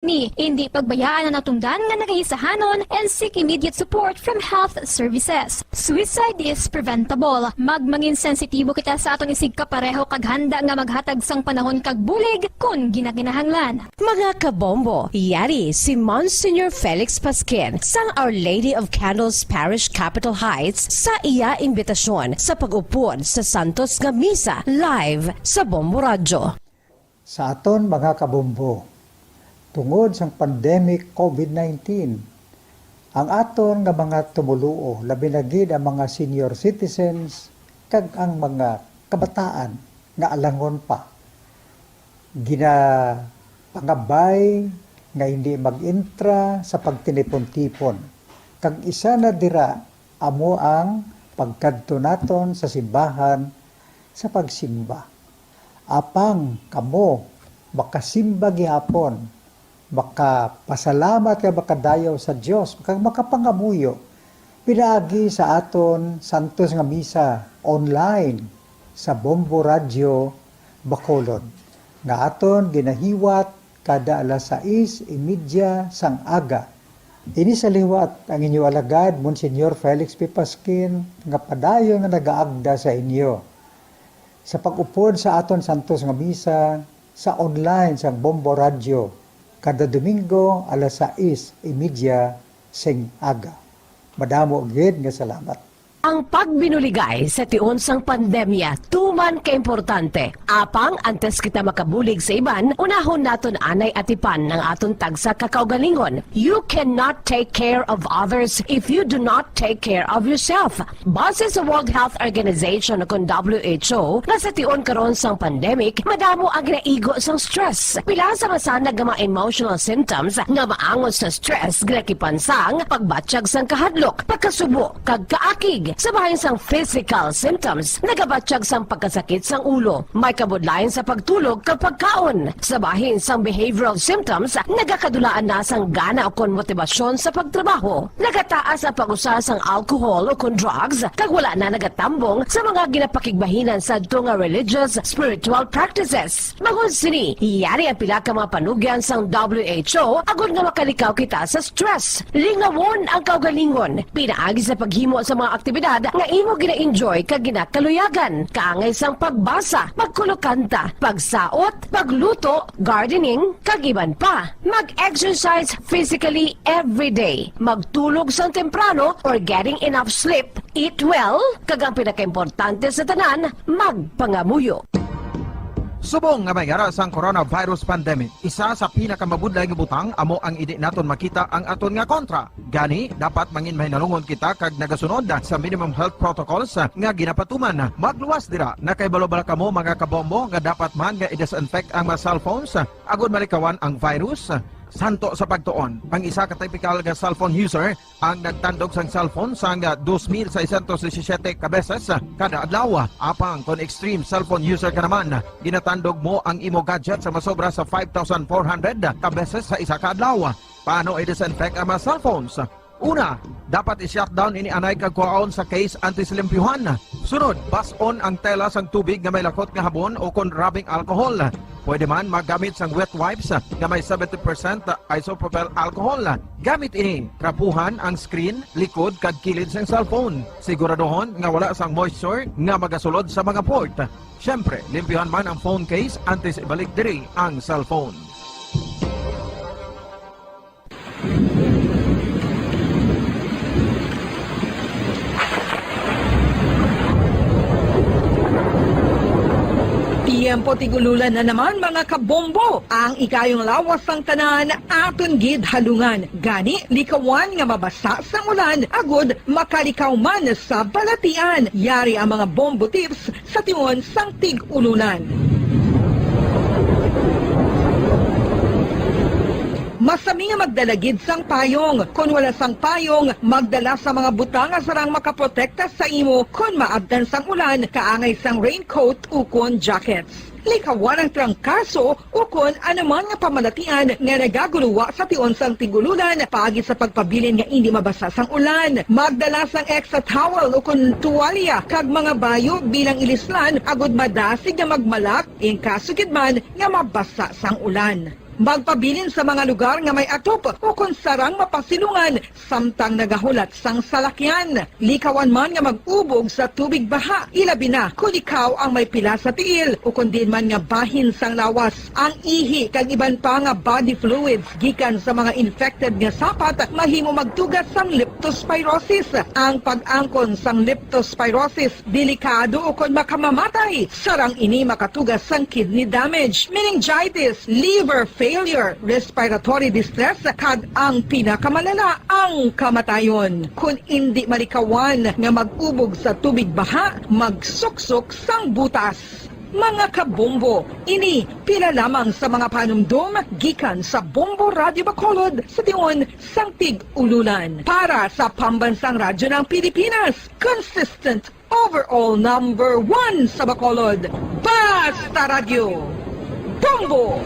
Hindi pagbayaan na natungdan nga nagahisahanon and seek immediate support from health services. Suicide is preventable. Magmangin sensitibo kita sa atong isig kapareho kag handa nga maghatag sang panahon kag bulig kun ginaginahanglan. Mga kabombo, yari si Monsignor Felix Pasquin sang Our Lady of Candles Parish Capitol Heights sa iya imbitasyon sa pag-upod sa Santos nga Misa live sa Bombo Radio. Sa aton mga kabombo, tungod sang pandemic COVID-19, ang aton nga mga tumuluo, labi na gid ang mga senior citizens kag ang mga kabataan nga alangon pa. Pangabay nga hindi mag-intra sa pagtinipon-tipon. Kag isa na dira amo ang pagkadto naton sa simbahan sa pagsimba. Apang kamo makasimba gihapon, makapasalamat ka makadayaw sa Dios, makapangamuyo pinaagi sa aton Santos nga Misa online sa Bombo Radio Bacolod nga aton ginahiwat kada alas 6:30 sang aga. Ini sa liwat ang inyo alagad Monsignor Felix P. Pasquin nga padayon nga nagaagda sa inyo sa pag-upod sa aton Santos nga Misa sa online sa Bombo Radio kada Domingo alas 6:30 sing aga. Madamo gid nga salamat. Ang pagbinuligay sa tiun sang pandemya, tuman ka-importante. Apang antes kita makabulig sa iban, unahon naton anay atipan ng aton tagsa kakaugalingon. You cannot take care of others if you do not take care of yourself. Base sa World Health Organization kung WHO, na sa tiun karon sang pandemic, madamo ang ginaigo sang stress. Pila sa masanag nga mga emotional symptoms nga maangos sa stress, ginakipansang pagbatsyag sang kahadlok, pagkasubo, kag kaakig. Sa bahin sang physical symptoms, nagabatsyag sang pagkasakit sang ulo, may kabudlayan sa pagtulog kapag kaon. Sa bahin sang behavioral symptoms, nagakadulaan na sang gana o kon motibasyon sa pagtrabaho. Nagataas ang pag-usa sang alcohol o kon drugs, kag wala na nagatambong sa mga ginapakigbahinan sa nga religious, spiritual practices. Magun sini, iyari ang pila ka mga panugyan sang WHO agud nga makalikaw kita sa stress. Lingawon ang kaugalingon, pinaagi sa paghimo sa mga aktibidad nga imo gina-enjoy kag ginakaluyagan, kaangay sang pagbasa, pagkulokanta, pagsaot, pagluto, gardening, kag iban pa. Mag-exercise physically every day, magtulog sang temprano or getting enough sleep, eat well, kag ang pinakaimportante sa tanan, magpangamuyo. Subong nga may garas ang coronavirus pandemic, isa sa pinakamabudlay nga butang amo ang idi naton makita ang aton nga kontra. Gani, dapat mangin mahinalungon kita kag nagasunod sa minimum health protocols nga ginapatuman. Magluwas dira na kay balobala kamo mga kabombo nga dapat man nga i-disinfect ang mga cellphones agud malikawan ang virus. Santo sa pagtuon, ang isa ka typical nga cellphone user ang nagtandog sang cellphone sang 2,617 ka beses kada adlaw. Apang kon extreme cellphone user ka naman, ginatandog mo ang imo gadget sa masobra sa 5,400 ka beses sa isa ka adlaw. Paano i-disinfect ang mga cellphones? Una, dapat i-shutdown ini anay kag kuhaon sa case anti-silimpyuhan. Sunod, bas-on ang tela sang tubig nga may lakot nga habon o kon rubbing alcohol. Pwede man magamit sang wet wipes nga may 70% isopropyl alcohol. Gamit ini, trapuhan ang screen, likod kag kilid sang cellphone. Siguraduhon nga wala sang moisture nga magasulod sa mga port. Syempre, limpyuhan man ang phone case antes ibalik diri ang cellphone. Tiyempo tigululan na naman mga kabombo. Ang ikayong lawas ng tanan aton gid halungan. Gani likawan nga mabasa sa ulan agud makalikaw man sa balatian. Yari ang mga bombo tips sa tiyon sang tig-ulunan. Masami nga magdalagid sang payong. Kung wala sang payong, magdala sa mga butang nga sarang makaprotekta sa imo kung maabdan sang ulan, kaangay sang raincoat o kon jackets. Likawan ang trangkaso o kon anuman nga pamalatian nga nagaguluwa sa tion sang tigululan paagi sa pagpabilin nga hindi mabasa sang ulan. Magdala sang extra towel o kon tuwalya kag mga bayo bilang ilislan agud madasig nga magmalak in kaso gid man nga mabasa sang ulan. magpabilin sa mga lugar nga may atop o kung sarang mapasilungan samtang nagahulat sang salakyan. Likawan man nga mag-ubog sa tubig baha, ilabi na kung ikaw ang may pila sa tiil o kung din man nga bahin sang lawas. Ang ihi kag iban pa nga body fluids gikan sa mga infected nga sapat mahimo magtugas sang leptospirosis. Ang pag-angkon sang leptospirosis delikado o kung makamamatay. Sarang ini makatugas sang kidney damage, meningitis, liver failure, respiratory distress kag ang pinakamalala ang kamatayon. Kung hindi malikawan nga mag-ubog sa tubig baha, magsuksok sang butas. Mga kabombo, ini pila lamang sa mga panumdum gikan sa Bombo Radio Bacolod sa tiyon sang Tig-Ululan. Para sa Pambansang Radyo ng Pilipinas, consistent overall number 1 sa Bacolod, Basta Radio, Bombo!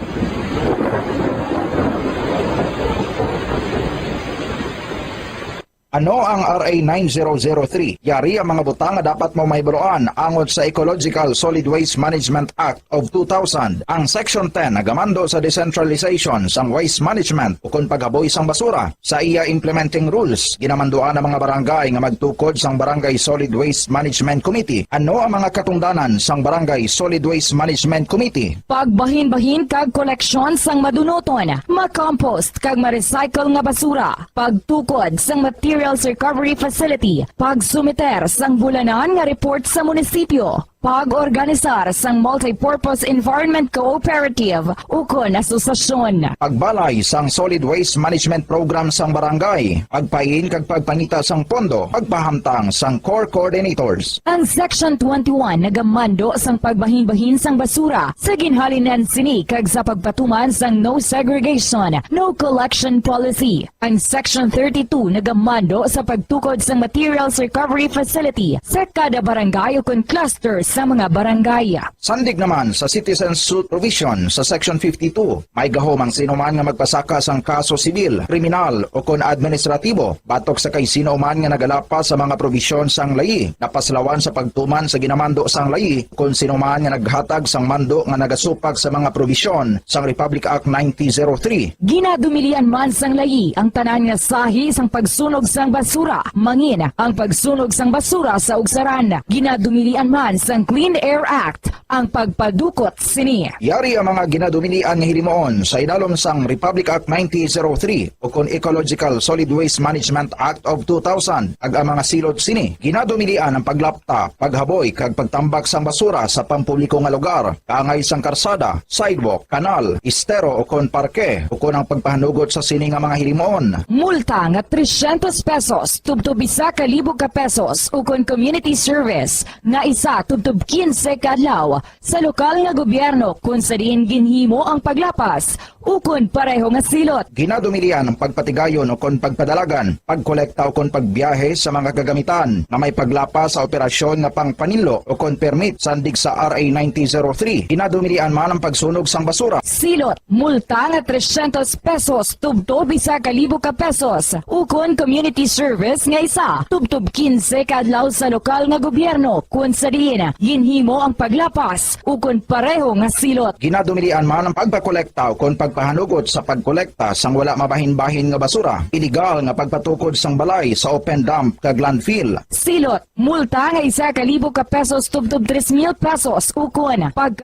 Ano ang RA 9003? Yari ang mga butang nga dapat mo mahibaluan angot sa Ecological Solid Waste Management Act of 2000. Ang Section 10 nagamando sa decentralization sang waste management o kung paghaboy sang basura. Sa iya implementing rules, ginamanduan ang mga barangay nga magtukod sang Barangay Solid Waste Management Committee. Ano ang mga katungdanan sang Barangay Solid Waste Management Committee? Pagbahin-bahin kag koleksyon sang madunoton, makompost kag ma-recycle nga basura, pagtukod sang materials recovery facility, pagsumiter sang bulanan nga report sa munisipyo, pag-organisar sang multipurpose environment cooperative ukon asosasyon. Pagbalay sang solid waste management program sang barangay, pagpain kag pagpangita sang pondo, pagpahamtang sang core coordinators. Ang Section 21 nagamando sang pagbahin-bahin sang basura sa ginhalinan sini kag sa pagpatuman sang no segregation, no collection policy. Ang Section 32 nagamando sa pagtukod sang materials recovery facility sa kada barangay ukon clusters sa mga barangay. Sandig naman sa citizen suit provision sa Section 52, may gahom ang sinuman nga magpasaka sang kaso sibil, kriminal o kon administratibo, batok sa kay sinuman nga nagalapas sa mga provision sang layi, napaslawan sa pagtuman sa ginamando sang layi, kon sinuman nga naghatag sang mando nga nagasupag sa mga provision sang Republic Act 9003. Ginadumilian man sang layi ang tanan nga sahi sang pagsunog sang basura, mangin ang pagsunog sang basura sa ugsaran. Ginadumilian man sang Clean Air Act ang pagpadukot sini. Yari ang mga ginadumilian nga hilimoon sa idalom sang Republic Act 9003 o kon Ecological Solid Waste Management Act of 2000 ag ang mga silot sini. Ginadumilian ang paglapta, paghaboy kag pagtambak sang basura sa pampubliko nga lugar, kaangay sang karsada, sidewalk, kanal, estero o kon parke o kon ang pagpahanugot sa sini nga mga hilimoon. Multa nga 300 pesos tubtub 1,000 ka pesos ukon community service nga isa tubtub 15 kadlaw sa lokal nga gobyerno kung sa diin ginhimo ang paglapas ukon pareho nga silot. Ginadumilian ang pagpatigayon o kon pagpadalagan, pagkolekta o kon pagbiyahe sa mga gagamitan na may paglapas sa operasyon nga pangpanilo o kon permit sandig sa RA 9003. Ginadumilian man ang pagsunog sang basura. Silot, multa nga 300 pesos tubtub 1,000 ka pesos ukon community service nga isa tubtub 15 kadlaw sa lokal nga gobyerno kung sa diin ginhimo ang paglapas ukon pareho nga silot. Ginadumilian man ang pagpakolekta o kon pagpahanugot sa pagkolekta sang wala mabahin-bahin nga basura. Iligal nga pagpatukod sang balay sa open dump kag landfill. Silot, multa nga 1,000 ka pesos tubtub 3,000 pesos ukon pag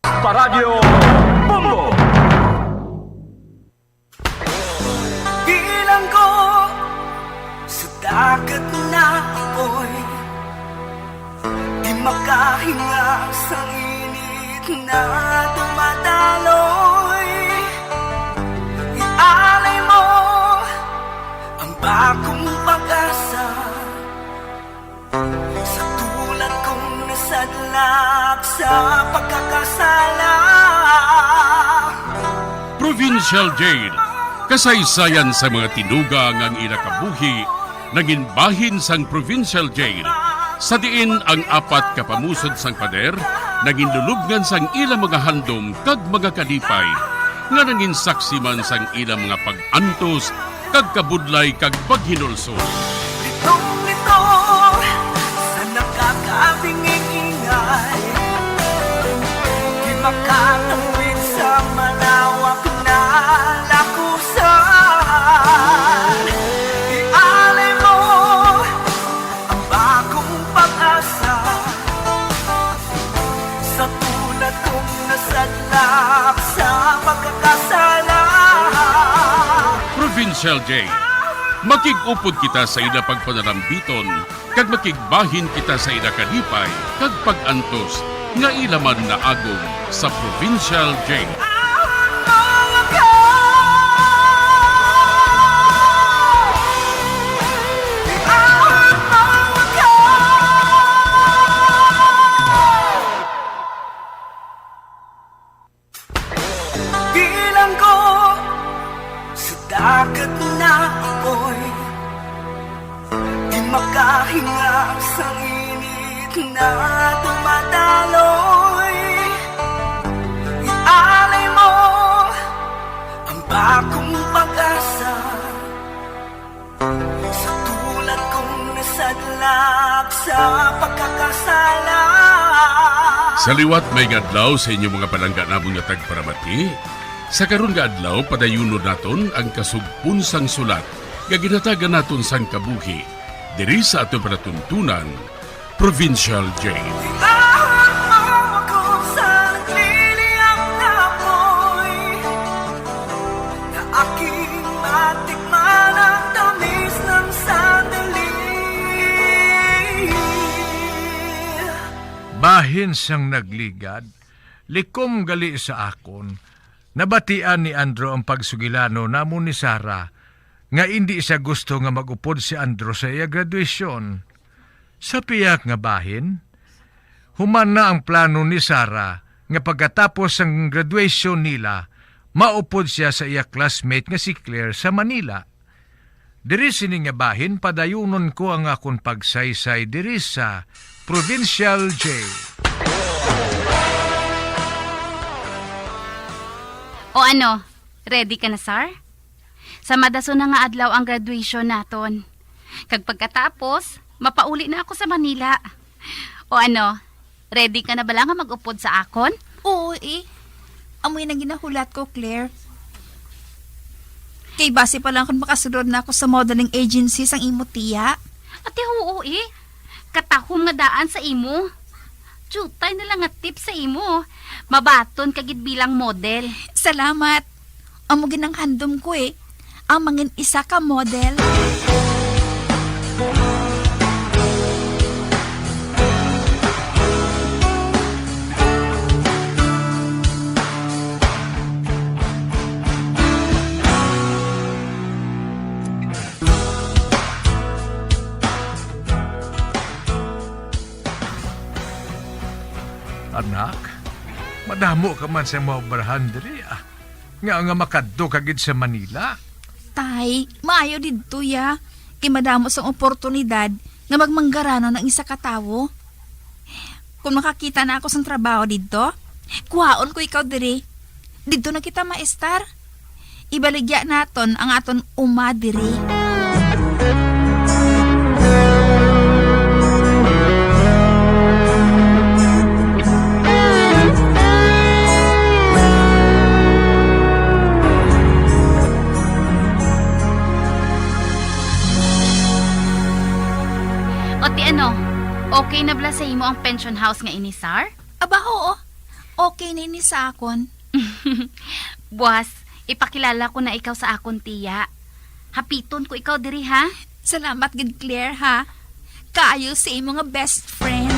Paradyo Bombo! Bilang ko sa dagat na apoy, di makahinga sa init na dumadaloy. Ialay mo ang bagong pag-asa sa tulad kong nasadlak sa pagkakasala. Provincial Jail, kasaysayan sa mga tinuga ngang inakabuhi, naging bahin sang Provincial Jail. Sa diin ang apat kapamusod sang pader, naging lulubngan sang ilang mga handom kag mga kalipay, nga naging saksi man sang ilang mga pag-antos, kag kabudlay kag paghinulsol. Litong-lito sa nakakabinging ingay, di makatawid sa malawak na provincial jail. Makigupod kita sa ina pagpanarambiton, kag makigbahin kita sa ina kalipay, kag pag-antos, nga ilaman na agong sa provincial jail. Bilang ko sa dagat na apoy, di makahinga sa init na dumadaloy. Ialay mo ang bagong pag-asa sa tulad kong nasadlak sa pagkakasala. Sa liwat may adlaw sa inyong mga palangga namong nga tagparamati, sa karon nga adlaw padayunon naton ang kasugpunsang sulat nga ginatagan naton sang kabuhi diri sa aton panatuntunan, Provincial Jail. Ahon mo ako sa nagliliyak na apoy, na aking matikman ang tamis ng sandali. Bahin siyang nagligad, likom gali sa akon, nabatian ni Andro ang pagsugilano namo ni Sara, nga hindi siya gusto nga magupod si Andro sa iya graduation. Sa piyak nga bahin, human na ang plano ni Sara nga pagkatapos ang graduation nila, maupod siya sa iya classmate nga si Claire sa Manila. Diri sini nga bahin, padayunon ko ang akong pagsaysay diri sa Provincial Jail. O ano, ready ka na, Sar? Sa madaso na nga adlaw ang graduation naton. Kag pagkatapos, mapauli na ako sa Manila. O ano, ready ka na ba lang nga mag-upod sa akon? Oo amoy na ginahulat ko, Claire. Kay base pa lang kung makasulod na ako sa modeling agency sang imo tiya. Ate, oo katahom nga daan sa imo. Jutay na lang nga tip sa imo. Mabaton kagid bilang model. Salamat. Amo ginang handom ko ang mangin isa ka model. Anak, madamo ka man sa mga barahan diri nga makadto kagid sa Manila. Tay, maayo didto ya. Kay madamo sang oportunidad nga magmanggarano ng isa ka tawo. Kung makakita na ako sang trabaho didto, kuhaon ko ikaw diri. Didto na kita maestar. Ibaligya naton ang aton uma diri. O ti ano, okay na bala sa imo ang pension house nga ini, Sar? Aba, oo. Okay na ini sa akon. Buwas, ipakilala ko na ikaw sa akon tiya. Hapiton ko ikaw diri, ha? Salamat gid, Claire, ha? Kaayo sa imo nga best friend.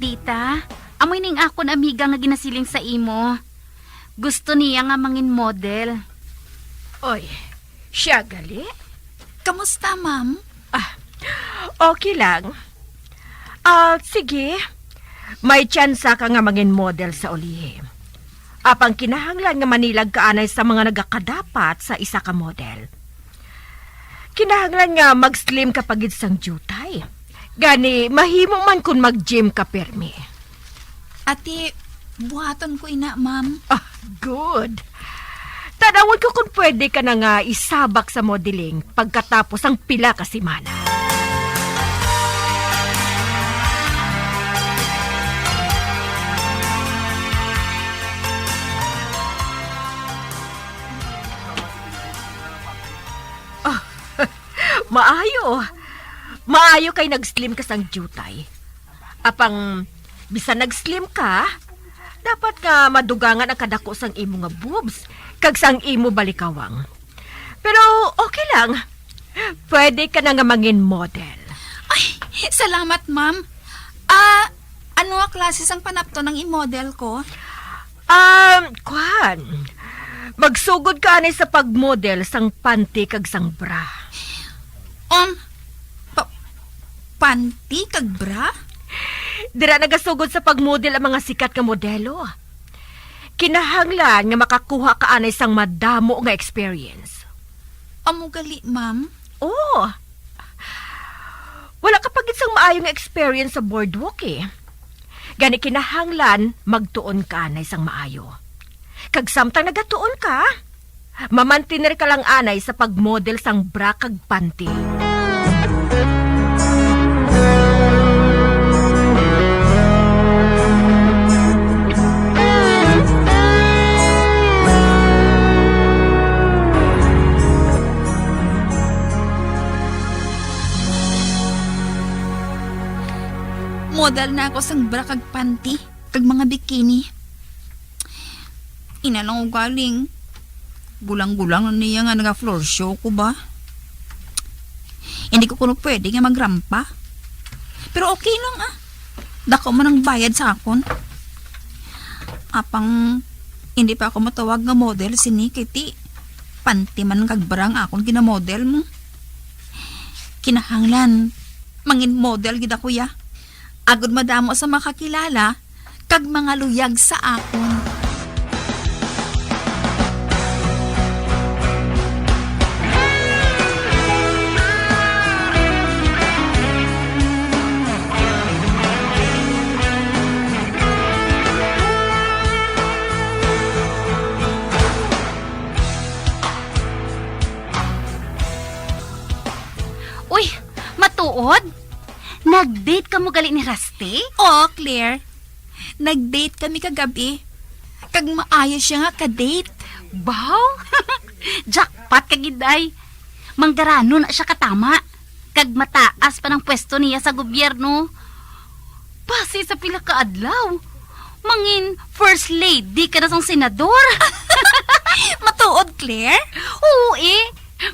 Tita, amoy ning akon amiga nga ginasiling sa imo. Gusto niya nga mangin model. Oy, siya gali? Kamusta, ma'am? Okay lang. Sige. May tsansa ka nga mangin model sa ulihe. Apang kinahanglan nga manilag kaanay sa mga nagakadapat sa isa ka model. Kinahanglan nga mag-slim ka pagid sang jutay. Gani, mahimo man kung mag-gym ka permi. Ate, buhaton ko ina, ma'am. Good. Tanawon ko kung pwede ka na nga isabak sa modeling pagkatapos ang pila ka simana. Maayo. Maayo kay nag-slim ka sang jutay. Apang, bisan nag-slim ka, dapat ka madugangan ang kadako sang imo nga boobs, kag sang imo balikawang. Pero okay lang. Pwede ka na nga mangin model. Ay, salamat, ma'am. Ano ang klase sang panapto ng i-model ko? Kwan. Magsugod ka ani sa pagmodel sang panty kag sang bra. Panty kag bra? Dira nagasugod sa pagmodel ang mga sikat nga modelo. Kinahanglan nga makakuha ka anay sang madamo nga experience. Amo gali, ma'am. Oh. Wala ka pagit sang maayong experience sa boardwalk eh. Gani kinahanglan magtuon ka anay sang maayo. Kag samtang nagatuon ka, mamantiner ka lang anay sa pagmodel sang bra kag panty. Model na ako sang bra kag panty, kag mga bikini. Ina lang o galing. Gulang-gulang na niya nga naga-floor show ko ba? Hindi ko kuno pwede nga magrampa. Pero okay lang Dako man ang bayad sa akon. Apang hindi pa ako matawag nga model sini kiti. Panty man kag bra ang akon ginamodel mo. Kinahanglan mangin model gid ako ya. Agud madamo sa makakilala kag mga luyag sa akon. Uy, matuod? Nag-date ka mo gali ni Rusty? Oh, Claire. Nag-date kami kagabi. Kag maayo siya nga ka-date. Baw? Jackpot ka giday. Manggarano na siya katama. Kag mataas pa ng pwesto niya sa gobyerno. Pasi sa pila ka adlaw. Mangin first lady ka na sang senador. Matuod, Claire? Oo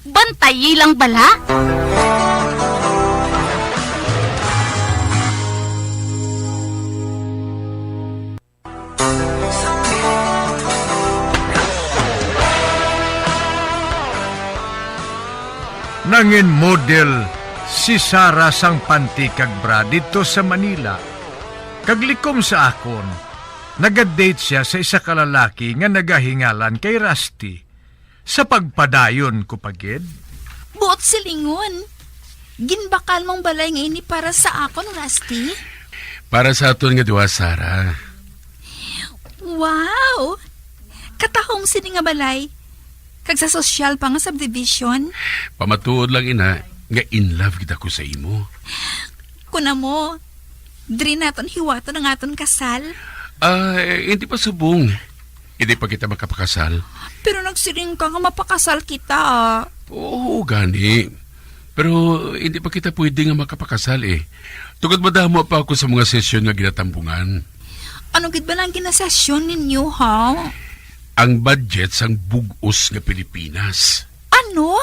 Bantay lang bala. Nangin model si Sara sang panty kag bra dito sa Manila. Kaglikom sa akon, nagadate siya sa isa ka lalaki nga nagahingalan kay Rusty. Sa pagpadayon ko pagid. Buot silingon. Ginbakal mong balay nga ini para sa akon, Rusty. Para sa aton nga duwa, Sara. Wow! Katahong sini nga balay. Kag sa sosyal pa nga subdivision. Pamatuod lang ina, nga in love kita ko sa imo. Kuna mo, diri naton hiwaton ang aton kasal. Hindi pa subong. Hindi pa kita makapakasal. Pero nagsiring ka nga mapakasal kita. Oo, gani. Pero hindi pa kita pwede nga makapakasal eh. Tugod madamo pa ako sa mga sesyon nga ginatambungan. Ano gid ba lang ginasesyon ninyo, ha? Ang budget sang bugos nga Pilipinas. Ano?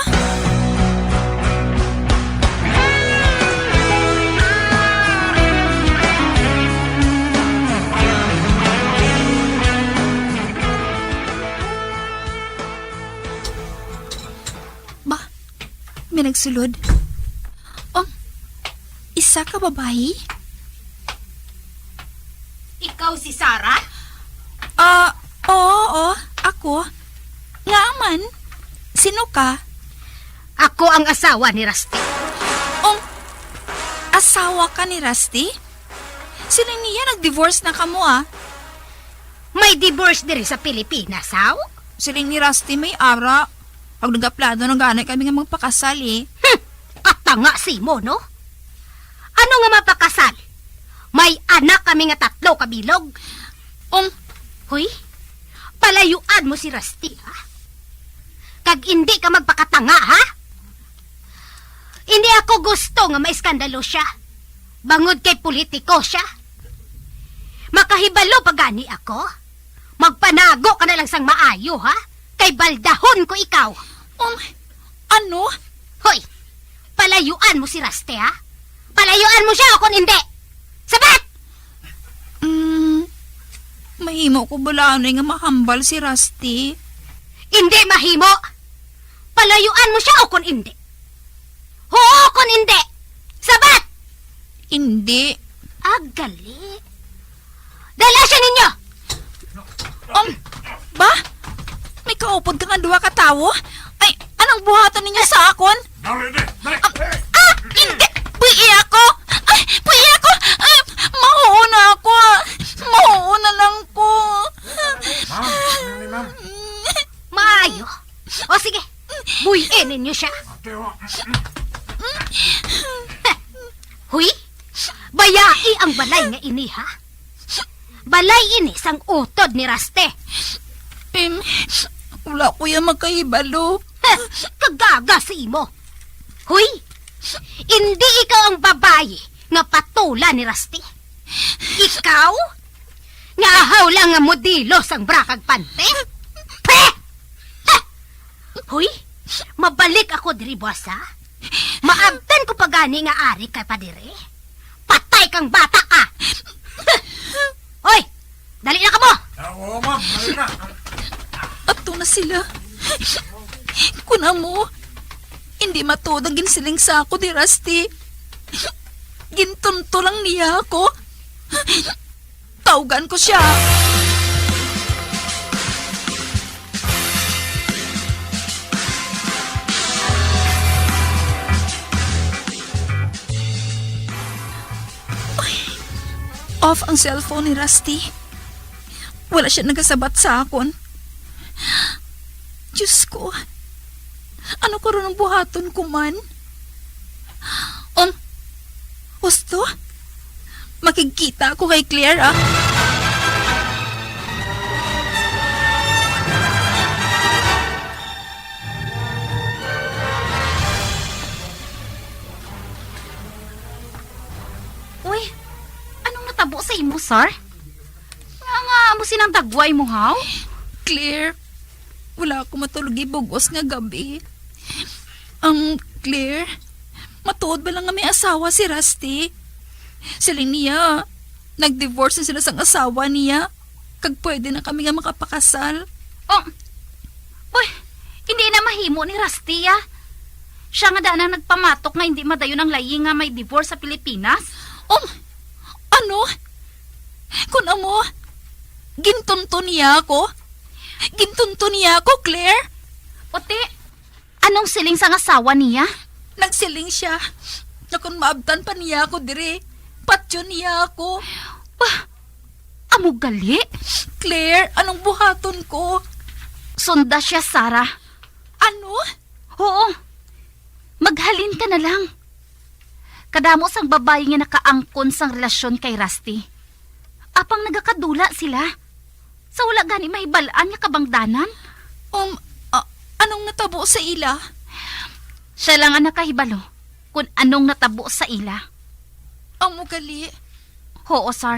Ba, may nagsulod. Isa ka babae? Ikaw si Sara? Oo, ako. Nga man, sino ka? Ako ang asawa ni Rusty. Asawa ka ni Rusty? Sila niya nag-divorce na kamo May divorce diri sa Pilipinas, haw? Sila ni Rusty may ara. Pag nag-aplado ng ganay kami nga magpakasal Katanga si mo, no? Ano nga mapakasal? May anak kami nga 3 kabilog. Hoy, palayuan mo si Rusty, ha? Kag hindi ka magpakatanga, ha? Hindi ako gusto nga maiskandalo siya. Bangod kay politiko siya. Makahibalo pa gani ako? Magpanago ka na lang sang maayo, ha? Kay baldahon ko ikaw. Ano? Hoy, palayuan mo si Raste, ha? Palayuan mo siya o kung hindi. Sabat! Mahimo ko balanoy nga mahambal si Rusty. Hindi mahimo. Palayuan mo siya o kung hindi. Oo kung hindi. Sabat! Hindi. Gali. Dala siya ninyo! Ba? May kaupod ka nga duwa ka tawo? Ay, anong buhatan ninyo sa akon? Hindi! Puyi ako! Ay, puyi ako! Ay, mahuuna ako! Mahuuna lang ko! Maayo. O sige, buyin ninyo siya. Huy, bayai ang balay nga ini, ha? Balay ini sang utod ni Raste. Wala ko yan magkahibalo. Kagaga sa imo. Huy, hindi ikaw ang babae nga patula ni Raste. Ikaw? Nga ahaw lang nga modelo sang brakag pante? Peh! Ha! Huy, mabalik ako diri, boss, ha? Maabtan ko pagani nga ari kay padire. Patay kang bata ka! Hoy! Dali na ka mo! Oo, ma'am. Dali na. Ato na sila. Kuna mo, hindi matod ang ginsiling sa ako ni Rusty. Gintunto lang niya ako. Tawgan ko siya. Off ang cellphone ni Rusty. Wala siya nagasabat sa akon. Diyos ko. Ano ko rin ang buhaton ko man? Gusto? Makikita ako kay Claire, ah. Uy, anong natabo sa imo, sir? Nga mo sinang tagway mo, haw? Claire, wala ako matulog bugos nga gabi. Claire, matuod ba lang nga may asawa si Rusty? Siling niya, nag-divorce na sila sang asawa niya. Kag pwede na kami nga makapakasal. Uy, hindi na mahimo ni Rusty, ah. Siya nga daan ang nagpamatok nga hindi madayon ang layi nga may divorce sa Pilipinas. Ano? Kung amo, gintunto niya ako? Gintunto niya ako, Claire? Ote, anong siling sang asawa niya? Nagsiling siya. Na kung maabtan pa niya ako dire, patyo niya ako. Amo gali? Claire, anong buhaton ko? Sunda siya, Sarah. Ano? Oo. Maghalin ka na lang. Kadamo sang babae nga nakaangkon sang relasyon kay Rusty. Apang nagakadula sila. Sa wala gani mahibalaan nga kabangdanan. Anong natabo sa ila? Siya lang ang nakahibalo kung anong natabo sa ila. Ang mugali. Oo, sir.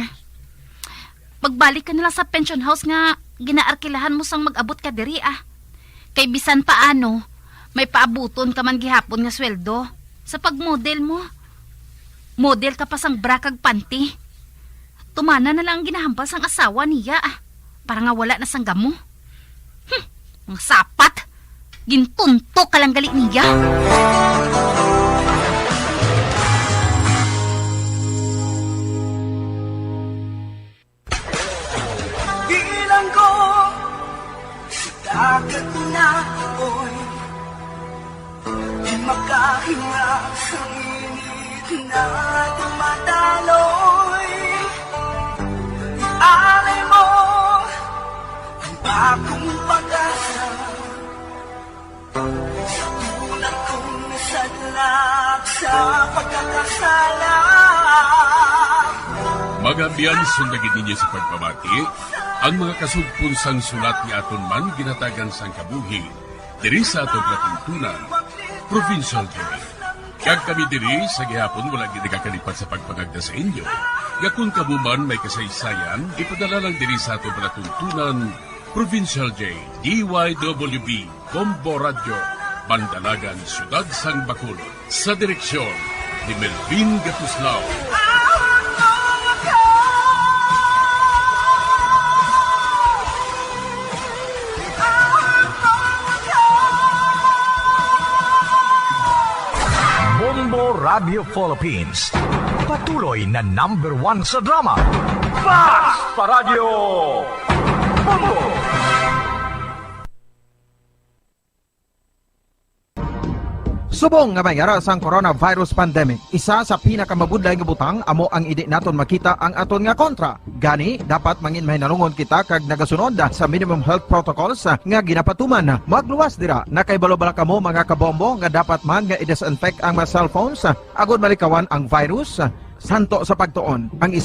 Magbalik ka na lang sa pension house nga ginaarkilahan mo sang mag-abot ka diri, ah. Kay bisan paano, may paabuton ka man gihapon nga sweldo sa pagmodel mo. Model ka pa sang brakag panty. Tumana na lang ang ginahambal sang asawa niya, ah. Para nga wala na sang gamo. Mga sapat. Gintunto ka lang gali niya. Bilang ko sa dagat na apoy, di makahinga sa init na dumadaloy. Alay mo ang bagong pag-asa sa tulad kong nasadlak sa pagkakasala. Magabiyan sundagin ninyo sa pagpamati, ang mga kasugpon sang sulat ni aton man ginatagan sang kabuhi, diri sa atong katuntunan, Provincial Journal. Kag kami diri sa gihapon wala gid nakakalipat sa pagpangagda sa inyo. Nga kung kamuman may kasaysayan, ipadala lang diri sa ato palatuntunan Provincial J, DYWB, Bombo Radio, Bandalagan, Siyudad Sang Bacolod. Sa direksyon ni Melvin Gatuslao. Bombo Radio Philippines. Patuloy na #1 sa drama. Fast Paradyo Bombo! Subong nga mayara sang coronavirus pandemic, isa sa pinakamabudlay nga butang amo ang idi naton makita ang aton nga kontra. Gani, dapat mangin mahinalungon kita kag nagasunod sa minimum health protocols nga ginapatuman. Magluwas dira, nakaibalo-bala kamo mga kabombo nga dapat man nga i-disinfect ang mga cellphones agud malikawan ang virus. Santo sa pagtuon, ang isa